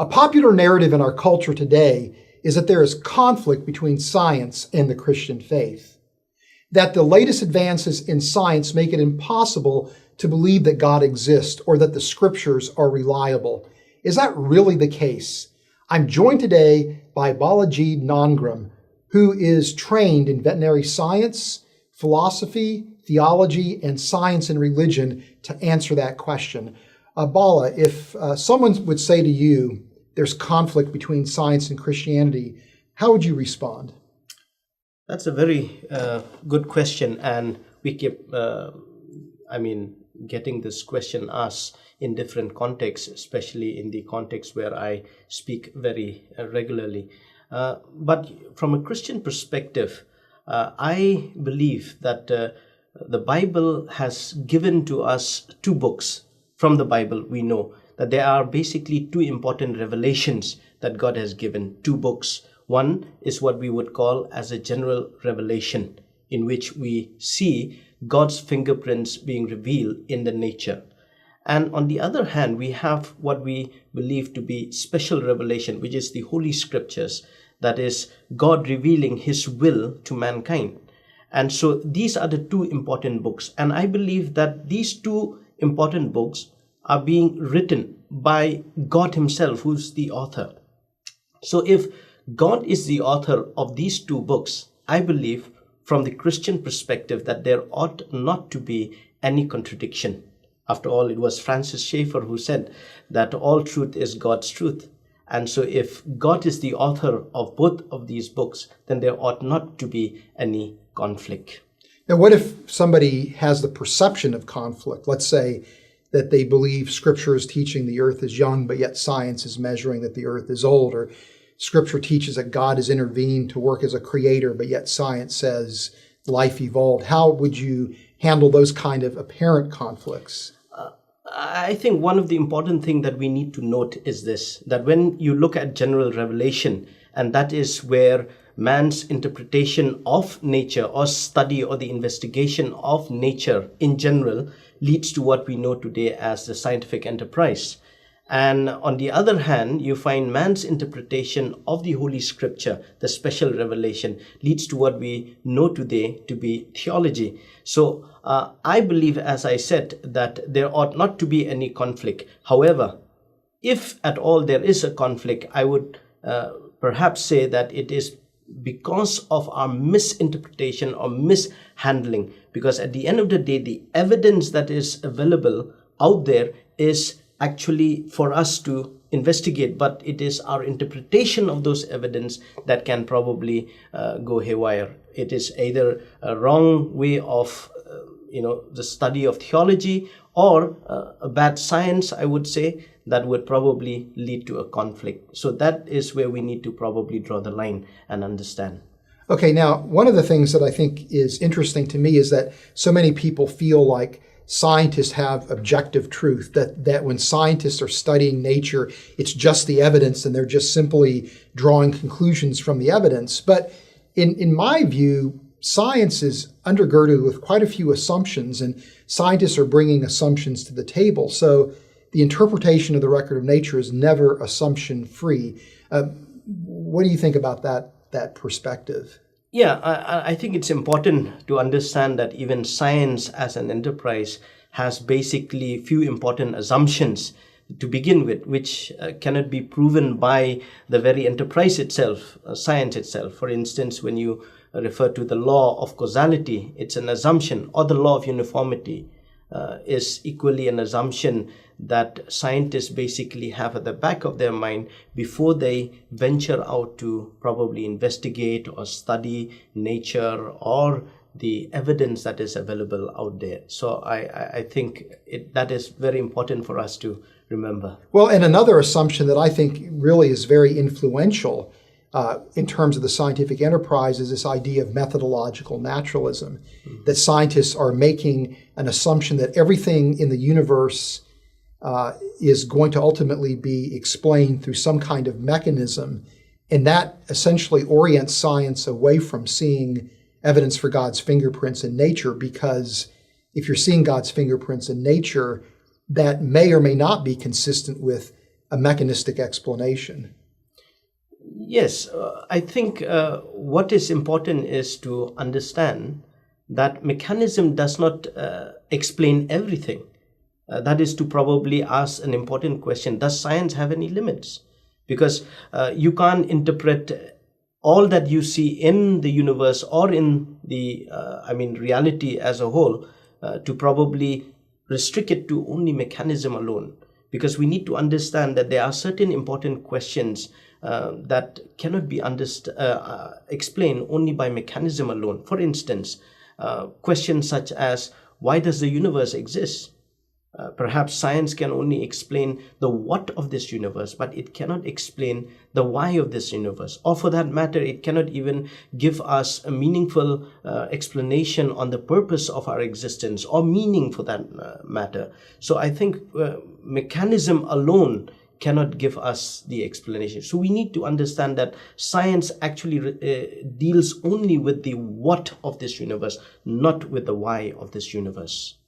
A popular narrative in our culture today is that there is conflict between science and the Christian faith, that the latest advances in science make it impossible to believe that God exists or that the scriptures are reliable. Is that really the case? I'm joined today by Balajied Nongrum, who is trained in veterinary science, philosophy, theology, and science and religion to answer that question. Bala, if someone would say to you, there's conflict between science and Christianity, how would you respond? That's a very good question, and we keep, getting this question asked in different contexts, especially in the context where I speak very regularly. But from a Christian perspective, I believe that the Bible has given to us two books. From the Bible, we know that there are basically two important revelations that God has given, two books. One is what we would call as a general revelation, in which we see God's fingerprints being revealed in the nature. And on the other hand, we have what we believe to be special revelation, which is the Holy Scriptures, that is God revealing His will to mankind. And so these are the two important books. And I believe that these two important books are being written by God Himself, who's the author. So if God is the author of these two books, I believe from the Christian perspective that there ought not to be any contradiction. After all, it was Francis Schaeffer who said that all truth is God's truth. And so if God is the author of both of these books, then there ought not to be any conflict. Now, what if somebody has the perception of conflict? Let's say that they believe Scripture is teaching the earth is young, but yet science is measuring that the earth is old, or Scripture teaches that God has intervened to work as a creator, but yet science says life evolved. How would you handle those kind of apparent conflicts? I think one of the important things that we need to note is this, that when you look at general revelation, and that is where man's interpretation of nature or study or the investigation of nature in general leads to what we know today as the scientific enterprise. And on the other hand, you find man's interpretation of the Holy Scripture, the special revelation, leads to what we know today to be theology. So I believe, as I said, that there ought not to be any conflict. However, if at all there is a conflict, I would perhaps say that it is because of our misinterpretation or mishandling. Because at the end of the day, the evidence that is available out there is actually for us to investigate, but it is our interpretation of those evidence that can probably go haywire. It is either a wrong way of the study of theology, or a bad science, I would say, that would probably lead to a conflict. So that is where we need to probably draw the line and understand. Okay, now, one of the things that I think is interesting to me is that so many people feel like scientists have objective truth, that when scientists are studying nature, it's just the evidence and they're just simply drawing conclusions from the evidence. But in my view, science is undergirded with quite a few assumptions, and scientists are bringing assumptions to the table. So the interpretation of the record of nature is never assumption-free. What do you think about that perspective? Yeah, I think it's important to understand that even science as an enterprise has basically few important assumptions to begin with, which cannot be proven by the very enterprise itself, science itself. For instance, when you refer to the law of causality, it's an assumption, or the law of uniformity is equally an assumption that scientists basically have at the back of their mind before they venture out to probably investigate or study nature or the evidence that is available out there. So I think that is very important for us to remember. Well, and another assumption that I think really is very influential in terms of the scientific enterprise is this idea of methodological naturalism, that scientists are making an assumption that everything in the universe is going to ultimately be explained through some kind of mechanism, and that essentially orients science away from seeing evidence for God's fingerprints in nature, because if you're seeing God's fingerprints in nature, that may or may not be consistent with a mechanistic explanation. Yes, I think what is important is to understand that mechanism does not explain everything. That is to probably ask an important question: does science have any limits? Because you can't interpret all that you see in the universe or in the reality as a whole to probably restrict it to only mechanism alone, because we need to understand that there are certain important questions that cannot be explained only by mechanism alone. For instance, questions such as, why does the universe exist? Perhaps science can only explain the what of this universe, but it cannot explain the why of this universe. Or for that matter, it cannot even give us a meaningful explanation on the purpose of our existence, or meaning for that matter. So I think mechanism alone cannot give us the explanation. So we need to understand that science actually deals only with the what of this universe, not with the why of this universe.